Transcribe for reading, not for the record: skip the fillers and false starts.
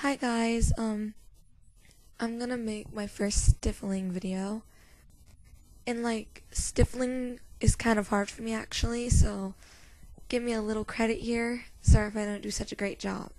Hi guys, I'm gonna make my first stifling video. And stifling is kind of hard for me actually, so give me a little credit here. Sorry if I don't do such a great job.